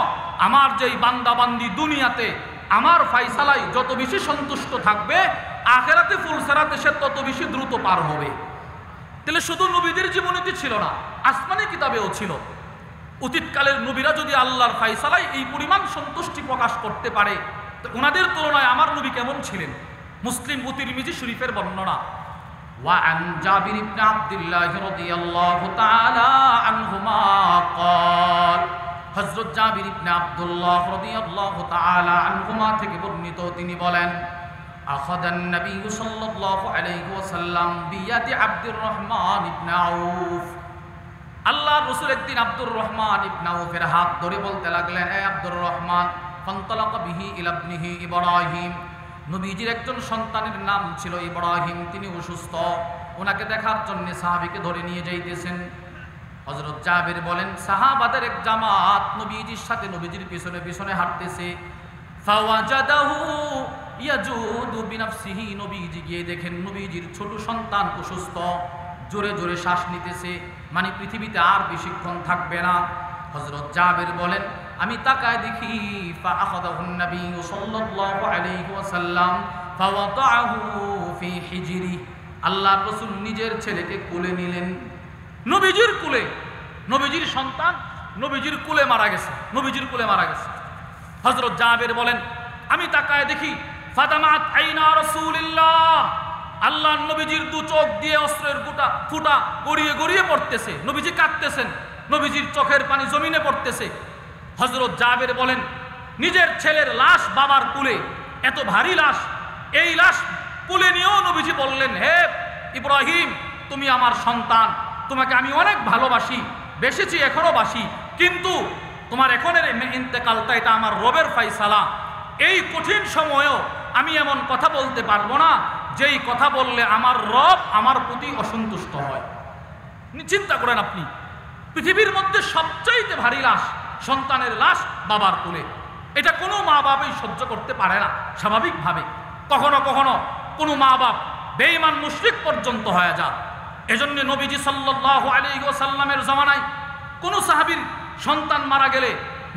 আমার যেই বান্দা বান্দি দুনিয়াতে আমার ফয়সালায় যত বেশি সন্তুষ্ট থাকবে, আখিরাতে ফুলসেরাতে সে তত বেশি দ্রুত পার হবে। তাহলে শুধু নবীদের জীবনীতে ছিল না, আসমানি কিতাবেও ছিল। অতীতকালের নবীরা যদি আল্লাহর ফয়সালায় এই পরিমাণ সন্তুষ্টি প্রকাশ করতে পারে, তো ওনাদের তুলনায় আমার নবী কেমন ছিলেন? মুসলিম ও তিরমিজি শরীফের বর্ণনা, وعن جابر بن عبد الله رضي الله تعالى عنهما قال হযরত জাবির ইবনে আব্দুল্লাহ রাদিয়াল্লাহু তাআলা আনহুমা থেকে বর্ণিত তিনি বলেন আখাদান নবী সাল্লাল্লাহু আলাইহি ওয়াসাল্লাম বিয়াদি আব্দুর রহমান ইবনে আউফ আল্লাহর রাসূল একদিন আব্দুর রহমান ইবনে আউফের হাত ধরে বলতে লাগলেন, হে আব্দুর রহমান, ফান্তালাকা বিহি ইলা ইবনিহি ইব্রাহিম। নবীজির একজন সন্তানের নাম ছিল ইব্রাহিম, তিনি অসুস্থ, ওনাকে দেখার জন্য সাহাবীকে ধরে নিয়ে যাইতেছেন। হযরত জাবির বলেন, সাহাবাদের এক জামাত নবীজির সাথে নবীজির পিছনে পিছনে হাঁটতেছে। ফাওয়াজাদাহু ইয়াজুদু বিনাফসিহি, নবীজি গিয়ে দেখেন নবীজির ছোট সন্তান অসুস্থ, জোরে জোরে শ্বাস নিতেছে, মানে পৃথিবীতে আর বেশিক্ষণ থাকবে না। হযরত জাবির বলেন, আমি তাকায় দেখি ফাআখাযাহুন নবী সাল্লাল্লাহু আলাইহি ওয়াসাল্লাম ফাওয়াদাহু ফি হিজরি, আল্লাহর রাসূল নিজের ছেলেকে কোলে নিলেন। নবীজির কোলে, নবীজির সন্তান নবীজির কোলে মারা গেছে, নবীজির কোলে মারা গেছে। হযরত জাবির বলেন, আমি তাকায় দেখি ফাতামাত আইনা রাসূলিল্লাহ, আল্লাহর নবীজির দু চোখ দিয়ে অশ্রুর ফুটা গড়িয়ে গড়িয়ে পড়তেছে, নবীজি কাঁদতেছেন, নবীজির চোখের পানি জমিনে পড়তেছে। হযরত জাবির বলেন, নিজের ছেলের লাশ বাবার কোলে, এত ভারী লাশ, এই লাশ কোলে নিয়েও নবীজি বললেন, হে ইব্রাহিম, তুমি আমার সন্তান, তোমাকে আমি অনেক ভালোবাসি, বেসেছি, এখনো বাসি, কিন্তু তোমার এখনের ইন্তেকালটা এটা আমার রবের ফায়সালা। এই কঠিন সময়েও আমি এমন কথা বলতে পারবো না যেই কথা বললে আমার রব আমার প্রতি অসন্তুষ্ট হয়। চিন্তা করেন আপনি, পৃথিবীর মধ্যে সবচাইতে ভারী লাশ সন্তানের লাশ বাবার কোলে, এটা কোনো মা বাবাই সহ্য করতে পারে না স্বাভাবিকভাবে। কখনো কখনো কোনো মা বাপ বেঈমান মুশরিক পর্যন্ত হয়ে যায়। এজন্য নবীজি সাল্লাল্লাহু আলাইহি ওয়াসাল্লামের জামানায় কোনো সাহাবীর সন্তান মারা গেলে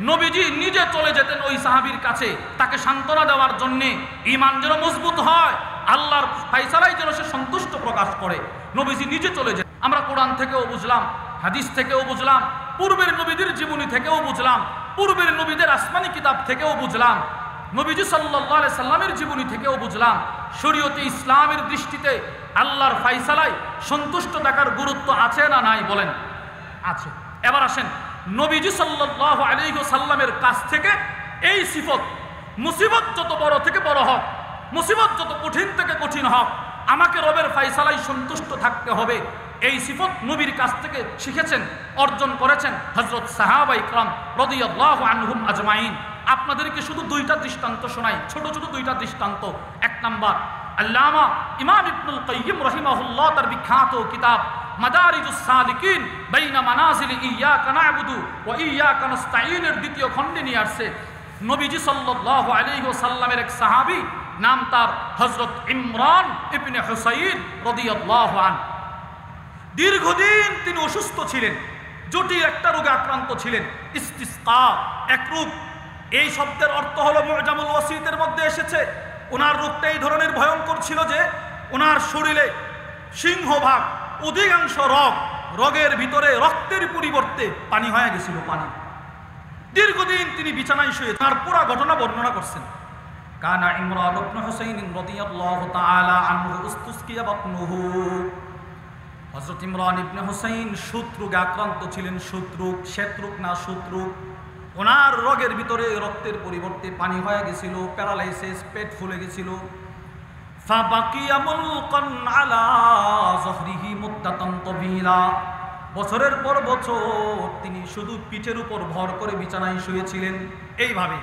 নবীজি নিজে চলে যেতেন ওই সাহাবীর কাছে, তাকে সান্ত্বনা দেওয়ার জন্যে, ঈমান যেন মজবুত হয়, আল্লাহর ফায়সালায় যেন সে সন্তুষ্ট প্রকাশ করে, নবীজি নিজে চলে যেতেন। আমরা কোরআন থেকেও বুঝলাম, হাদিস থেকেও বুঝলাম, পূর্বের নবীদের জীবনী থেকেও বুঝলাম, পূর্বের নবীদের আসমানি কিতাব থেকেও বুঝলাম, নবীজি সাল্লাল্লাহু আলাইহি সাল্লামের জীবনী থেকেও বুঝলাম, শরীয়তে ইসলামের দৃষ্টিতে আল্লাহর ফায়সালায় সন্তুষ্ট থাকার গুরুত্ব আছে না নাই বলেন? আছে। এবার আসেন, নবীজি সাল্লাল্লাহু আলাইহি ওয়াসাল্লামের কাছ থেকে এই সিফত, মুসিবত যত বড় থেকে বড় হোক, মুসিবত যত কঠিন থেকে কঠিন হোক, আমাকে রবের ফায়সালায় সন্তুষ্ট থাকতে হবে, এই সিফত নবীর কাছ থেকে শিখেছেন, অর্জন করেছেন হযরত সাহাবা ইকরাম রাদিয়াল্লাহু আনহুম আজমাইন। আপনাদেরকে শুধু দুইটা দৃষ্টান্ত শোনাই, ছোট ছোট দুইটা দৃষ্টান্ত। এক নাম্বার, আল্লামা ইমাম ইবনুল কাইয়িম রাহিমাহুল্লাহ তার বিখ্যাত কিতাব মাদারিজুস সালিকিন বাইনা মানাজিল ইয়াকা না'বুদু ওয়া ইয়াকা নাস্তাঈনের দ্বিতীয় খণ্ডে নিয়ে আসছে, নবীজি সাল্লাল্লাহু আলাইহি ওয়াসাল্লামের এক সাহাবী, নাম তার হযরত ইমরান ইবনে হুসাইন রাদিয়াল্লাহু আনহু। দীর্ঘদিন তিনি অসুস্থ ছিলেন, জটিল একটা রোগে আক্রান্ত ছিলেন, ইস্তিসকা এক রোগ। এই শব্দের অর্থ হলো মুজামুল ওয়াসিতের মধ্যে এসেছে। ওনার রোগটা এই ধরনের ভয়ঙ্কর ছিল যে ওনার শরীরে সিংহভাগ অধিকাংশ রগের ভিতরে রক্তের পরিবর্তে পানি হয়ে গেছিল, পানি। দীর্ঘদিন তিনি বিছানায় শুয়ে তার পুরো ঘটনা বর্ণনা করছেন। কানা ইমরান ইবনে হুসাইন রাদিয়াল্লাহু তাআলা আনহু ইস্তুসকিয়া বাতনুহু, হযরত ইমরান ইবনে হুসাইন শত্রুকে আক্রান্ত ছিলেন, শ্বেতরোগ না শত্রুক। ওনার রগের ভিতরে রক্তের পরিবর্তে পানি হয়ে গেছিল, প্যারালাইসিস, পেট ফুলে গেছিল। ফাবাকিয়া মুলকান আলা যহরিহি মুদ্দাতান তাবিলা, বছরের পর বছর তিনি শুধু পিঠের উপর ভর করে বিছানায় শুয়েছিলেন, এইভাবে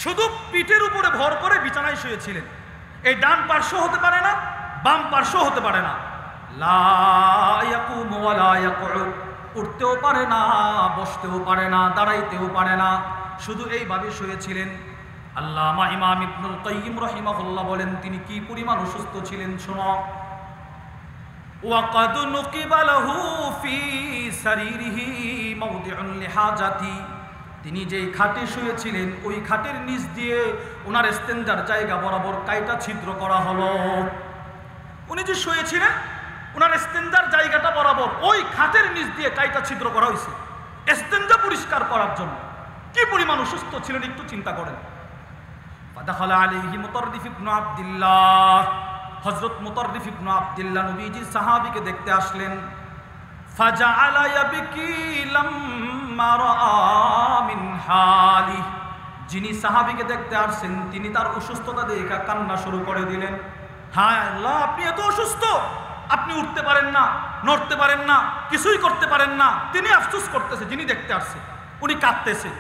শুধু পিঠের উপরে ভর করে বিছানায় শুয়েছিলেন। এই ডান পার্শ্ব হতে পারে না, বাম পার্শ্ব হতে পারে না, লা ইয়াকুমু ওয়া লা ইয়াকউদ, উঠতেও পারে না, বসতেও পারে না, দাঁড়াইতেও পারে না, শুধু এইভাবে শুয়েছিলেন। আল্লামা ইমাম ইবনুল কাইয়িম রাহিমাহুল্লাহ বলেন তিনি কি পরিমাণ অসুস্থ ছিলেন শোনো। ওয়াকাদ নুকিবা লাহু ফি সারিরিহি মাওদিউন লিহাজাতি, তিনি যেই খাটে শুয়েছিলেন ওই খাটের নিচ দিয়ে ওনার ইস্তেনজার জায়গা বরাবর কাইটা ছিদ্র করা হলো। উনি যে শুয়েছিলেন ওনার ইস্তেনজার জায়গাটা বরাবর ওই খাটের নিচ দিয়ে কাইটা ছিদ্র করা হয়েছে ইস্তেনজা পরিষ্কার করার জন্য। কি পরিমাণ অসুস্থ ছিলেন একটু চিন্তা করেন। ফাদাখালা আলাইহি মুতাররিফ ইবনে আব্দুল্লাহ, হযরত মুতাররিফ ইবনে আব্দুল্লাহ নবীজি সাহাবীকে দেখতে আসলেন। ফাজাআলা ইয়াবকি লাম্মা রাআ মিন হালি, যিনি সাহাবীকে দেখতে আসছেন তিনি তার অসুস্থতা দেখে কান্না শুরু করে দিলেন। হায় আল্লাহ, আপনি এত অসুস্থ, আপনি উঠতে পারেন না, নড়তে পারেন না, কিছুই করতে পারেন না। তিনি আফসোস করতেছে, যিনি দেখতে আসছে উনি কাঁদতেছে।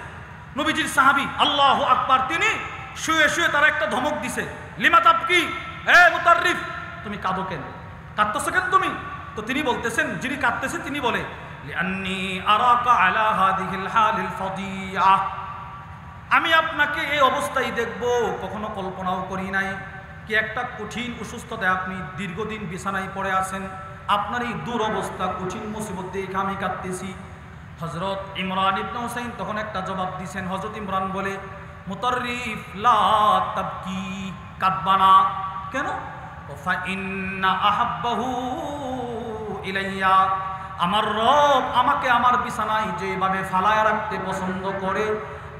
নবীজির সাহাবী আল্লাহু আকবার, তিনি শুয়ে শুয়ে তারা একটা ধমক দিছে, লিমা তাবকি, হে মুতাররিফ তুমি কাঁদো কেন, কাঁদতেছো কেন তুমি? তো তিনি বলতেছেন, যিনি কাঁদতেছে তিনি বলে, লিআন্নী আরাকা আলা হাদিহিল হালিল ফাদিয়া, আমি আপনাকে এই অবস্থায় দেখব কখনো কল্পনাও করি নাই। কি একটা কঠিন অসুস্থতায় আপনি দীর্ঘদিন বিছানায় পড়ে আছেন, আপনার এই দুরবস্থা কঠিন মুসিবত দেখে আমি কাঁদতেছি। হযরত ইমরান ইবনে হুসাইন তখন একটা জবাব দিয়েছেন। হযরত ইমরান বলে, মুতাররিফ লা তাবকি, কাঁদবা না কেন? ফা ইন্না আহাব্বাহু ইলাইয়া, আমার রব আমাকে আমার বিছানায় যেভাবে ফালায়া রাখতে পছন্দ করে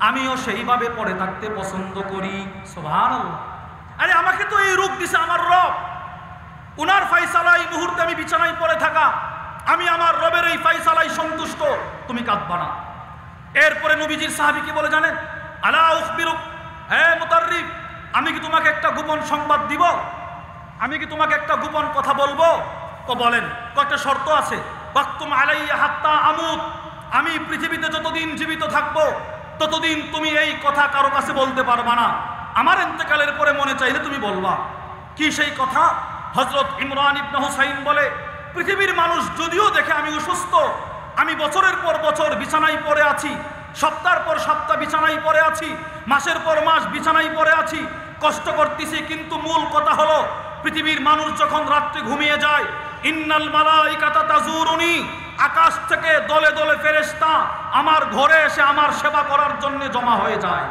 আমিও সেইভাবে পড়ে থাকতে পছন্দ করি। সুবহানাল্লাহ। আরে আমাকে তো এই রূপ দিছে আমার রব, উনার ফায়সালায় এই মুহূর্তে আমি বিছানায় পড়ে থাকা, আমি আমার রবের এই ফায়সালায় সন্তুষ্ট, তুমি কাঁদবা না। এরপরে নবীজির সাহাবী কি বলে জানেন? আলা উখবিরুক, হে মুতাররিফ আমি কি তোমাকে একটা গোপন সংবাদ দিব, আমি কি তোমাকে একটা গোপন কথা বলবো? তো বলেন। কয়েকটা শর্ত আছে। ওয়াক্তুম আলাইয়া হাত্তা আমুত, আমি পৃথিবীতে যতদিন জীবিত থাকবো ততদিন তুমি এই কথা কারো কাছে বলতে পারবা না, আমার ইন্তেকালের পরে মনে চাইলে তুমি বলবা। কি সেই কথা? হযরত ইমরান ইবনে হুসাইন বলে, পৃথিবীর মানুষ যদিও দেখে আমি অসুস্থ, আমি বছরের পর বছর বিছানায় পড়ে আছি, সপ্তাহের পর সপ্তাহ বিছানায় পড়ে আছি, মাসের পর মাস বিছানায় পড়ে আছি, কষ্ট করতেছি, কিন্তু মূল কথা হলো পৃথিবীর মানুষ যখন রাত্রে ঘুমিয়ে যায়, ইন্নাল মালাইকাতা তাজুরুনি, আকাশ থেকে দলে দলে ফেরেশতা আমার ঘরে এসে আমার সেবা করার জন্য জমা হয়ে যায়।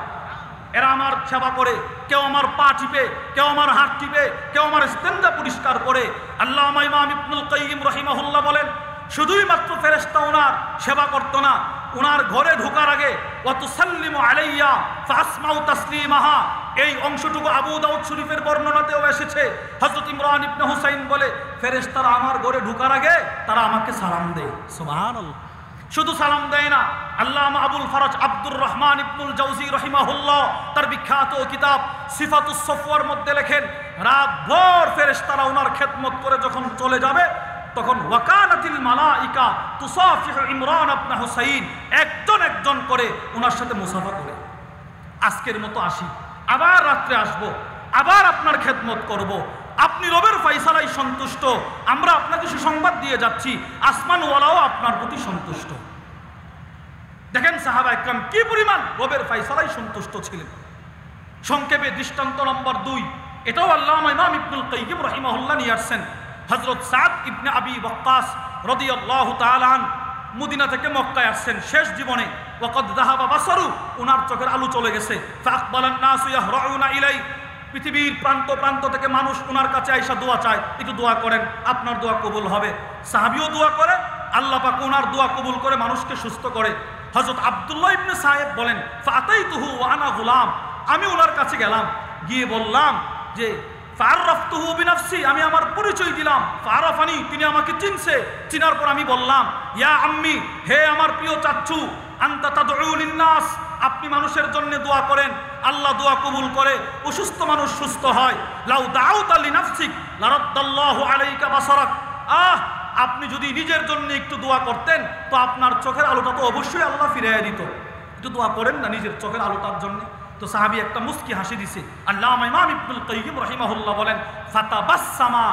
এরা আমার সেবা করে, কেউ আমার পা টিপে, কেউ আমার হাত টিপে, কেউ আমার ইস্তেঞ্জা পরিষ্কার করে। আল্লামা ইমাম ইবনুল কাইয়িম রাহিমাহুল্লাহ বলেন, শুধুই মাত্র ফেরেশতা ওনার সেবা করতো না, ওনার ঘরে ঢোকার আগে ওয়া তুসাল্লিমু আলাইয়া ফাসমাউ তাসলিমাহা, এই অংশটুকু আবু দাউদ শরীফের বর্ণনাতেও এসেছে। হযরত ইমরান ইবনে হুসাইন বলে, ফেরেশতারা আমার ঘরে ঢোকার আগে তারা আমাকে সালাম দেয়। সুবহানাল্লাহ। শুধু সালাম দেয় না, আল্লামা আবুল ফরজ আব্দুর রহমান ইবনুল জাওজি রাহিমাহুল্লাহ তার বিখ্যাত কিতাব সিফাতুস সফওয়ার মধ্যে লেখেন, রাতভর ফেরেশতারা ওনার খেদমত করে যখন চলে যাবে তখন ওয়াকানাতিল মালাইকা তুসাফিহু ইমরান ইবনে হুসাইন, একজন একজন করে ওনার সাথে মুসাফা করে, আজকের মতো আসি, আবার রাত্রে আসব, আবার আপনার খেদমত করব, আপনি রবের ফায়সালায় সন্তুষ্ট, আমরা আপনাকে সুসংবাদ দিয়ে যাচ্ছি, আসমানওয়ালাও আপনার প্রতি সন্তুষ্ট। দেখেন সাহাবা ইকরাম কি পরিমাণ রবের ফায়সালায় সন্তুষ্ট ছিলেন। সংক্ষেপে দৃষ্টান্ত নম্বর 2, এটাও আল্লামা ইমাম ইবনুল কাইয়িম রাহিমাহুল্লাহ নিয়ে আসছেন। হযরত সাদ ইবনে আবি ওয়াক্কাস রাদিয়াল্লাহু তাআলা আন মদিনা থেকে মক্কায় আসছেন শেষ জীবনে। ওয়াকাদ যাহাবা বাসারু, ওনার চোখের আলো চলে গেছে। ফাকবালান নাসু ইয়াহরাউনা ইলাই, পৃথিবীর প্রান্ত প্রান্ত থেকে মানুষ ওনার কাছে আইসা দোয়া চায়, একটু দোয়া করেন, আপনার দোয়া কবুল হবে। সাহাবীও দোয়া করে, আল্লাহ পাক ওনার দোয়া কবুল করে মানুষকে সুস্থ করে। হযরত আব্দুল্লাহ ইবনে সায়েব বলেন, ফাতাইতুহু ওয়া আনা গুলাম, আমি ওনার কাছে গেলাম, গিয়ে বললাম যে ফাআরাফতুহু বিনাফসি, আমি আমার পরিচয় দিলাম। ফাআরাফানি, তিনি আমাকে চিনছে, চিনার পর আমি বললাম, ইয়া আম্মি, হে আমার প্রিয় চাচ্চু, আনতা তাদউ লিন-নাস, আপনি মানুষের জন্য দোয়া করেন, আল্লাহ দোয়া কবুল করে, অসুস্থ মানুষ সুস্থ হয়। লাউ দাউতা লিনাফসিক লারাদ্দাল্লাহু আলাইকা বাসারাক, আপনি যদি নিজের জন্য একটু দোয়া করতেন তো আপনার চোখের আলোটা তো অবশ্যই আল্লাহ ফিরিয়ে দিত। একটু দোয়া করেন না নিজের চোখের আলোটার জন্য। তো সাহাবী একটা মুস্কি হাসি দিছে। আল্লামা ইমাম ইবনুল কাইয়িম রাহিমাহুল্লাহ বলেন, ফাতাবাসসামা,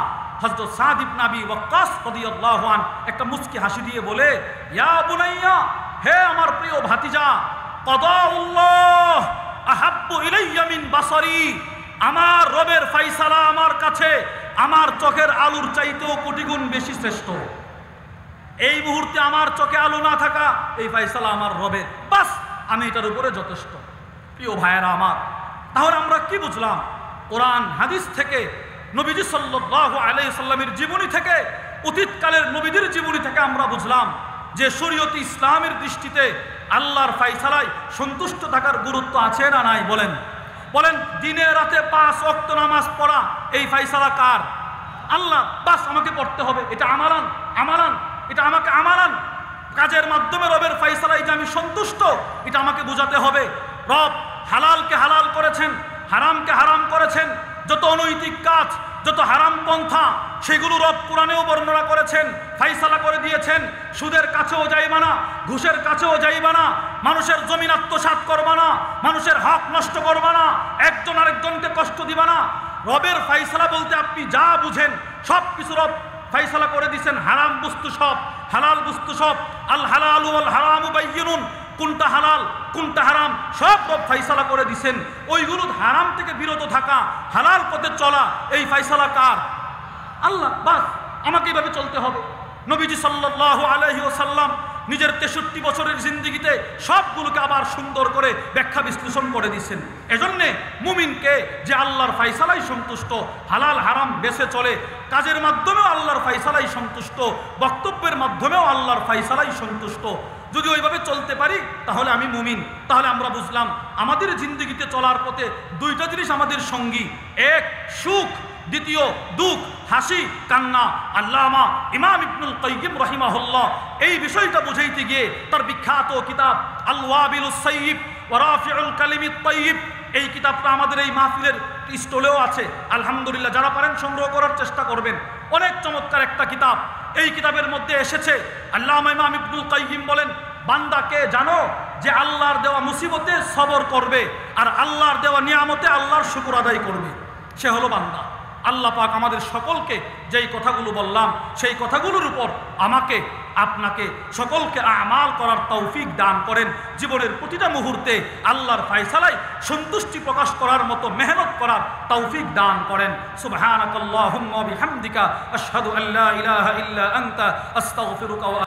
হযরত সাদ ইবনে আবি ওয়াক্কাস রাদিয়াল্লাহু আন একটা মুস্কি হাসি দিয়ে বলে, ইয়া বুনাইয়া, হে আমার প্রিয় ভাতিজা, কদাউল্লাহ আহাব্বু ইলাইয়া মিন বাসারি, আমার রবের ফায়সালা আমার কাছে আমার চোখের আলোর চাইতেও কোটি গুণ বেশি শ্রেষ্ঠ। এই মুহূর্তে আমার চোখে আলো না থাকা, এই ফায়সালা আমার রবের, বাস আমি এটার উপরে যথেষ্ট। প্রিয় ভাইয়েরা আমার, তাহলে আমরা কি বুঝলাম? কোরআন হাদিস থেকে, নবীজি সাল্লাল্লাহু আলাইহি সাল্লামের জীবনী থেকে, অতীতকালের নবীদের জীবনী থেকে আমরা বুঝলাম যে শরীয়ত ইসলামের দৃষ্টিতে আল্লাহর ফায়সালায় সন্তুষ্ট থাকার গুরুত্ব আছে না নাই? বলেন বলেন। দিনে রাতে 5 ওয়াক্ত নামাজ পড়া, এই ফায়সালা কার? আল্লাহ বাস আমাকে পড়তে হবে, এটা আমালান আমালান, এটা আমাকে আমালান, কাজের মাধ্যমে রবের ফায়সালায় যে আমি সন্তুষ্ট, এটা আমাকে বোঝাতে হবে। রব হালালকে হালাল করেছেন, হারামকে হারাম করেছেন। যত অনৈতিক কাজ, যত হারাম পন্থা, সেগুলো রব কোরআনেও বর্ণনা করেছেন, ফায়সালা করে দিয়েছেন। সুদের কাছেও যাইবা না, ঘুষের কাছেও যাইবা না, মানুষের জমিন আত্মসাৎ করবা না, মানুষের হক নষ্ট করবা না, একজন আরেকজনকে কষ্ট দিবা না। রবের ফায়সালা বলতে আপনি যা বুঝেন সব কিছু রব ফায়সালা করে দিয়েছেন। হারাম বস্তু সব, হালাল বস্তু সব। আল হালালু ওয়াল হারামু বাইয়িনুন, কোনটা হালাল কোনটা হারাম সব রব ফায়সালা করে দিয়েছেন। ওইগুলো হারাম থেকে বিরত থাকা, হালাল পথে চলা, এই ফায়সালা কার? আল্লাহ। বাস আমাকে এইভাবে চলতে হবে। নবীজি সাল্লাল্লাহু আলাইহি ওয়াসাল্লাম নিজের 63 বছরের জিন্দেগিতে সবগুলোকে আবার সুন্দর করে ব্যাখ্যা বিশ্লেষণ করে দিয়েছেন। এজন্যে মুমিনকে যে আল্লাহর ফায়সালাই সন্তুষ্ট, হালাল হারাম বেছে চলে, কাজের মাধ্যমেও আল্লাহর ফায়সালাই সন্তুষ্ট, বক্তব্যের মাধ্যমেও আল্লাহর ফায়সালাই সন্তুষ্ট, যদি ওইভাবে চলতে পারি তাহলে আমি মুমিন। তাহলে আমরা বুঝলাম আমাদের জিন্দেগিতে চলার পথে দুইটা জিনিস আমাদের সঙ্গী, এক সুখ, দ্বিতীয় দুঃখ, হাসি কান্না। আল্লামা ইমাম ইবনুল কাইয়িম রাহিমাহুল্লাহ এই বিষয়টা বুঝাইতে গিয়ে তার বিখ্যাত কিতাব আল ওয়াবিলুস সাইয়্যিব ওয়া রাফিউল কালিমিত তাইয়্যিব, এই কিতাবটা আমাদের এই মাহফিলের স্টলেও আছে। আলহামদুলিল্লাহ, যারা পারেন সংগ্রহ করার চেষ্টা করবেন। অনেক চমৎকার একটা কিতাব। এই কিতাবের মধ্যে এসেছে আল্লামা ইমাম ইবনুল কাইয়িম বলেন, বান্দাকে জানো যে আল্লাহর দেওয়া মুসিবতে সবর করবে আর আল্লাহর দেওয়া নিয়ামতে আল্লাহর শুকর আদায় করবে, সে হলো বান্দা। আল্লাহ পাক আমাদের সকলকে যেই কথাগুলো বললাম সেই কথাগুলোর উপর আমাকে আপনাকে সকলকে আমাল করার তৌফিক দান করেন। জীবনের প্রতিটা মুহূর্তে আল্লাহর ফায়সালায় সন্তুষ্টি প্রকাশ করার মতো মেহনত করার তৌফিক দান করেন। সুবহানাকাল্লাহুম্মা ওয়া বিহামদিকা আশহাদু আল্লা ইলাহা ইল্লা আনতা আস্তাগফিরুকা।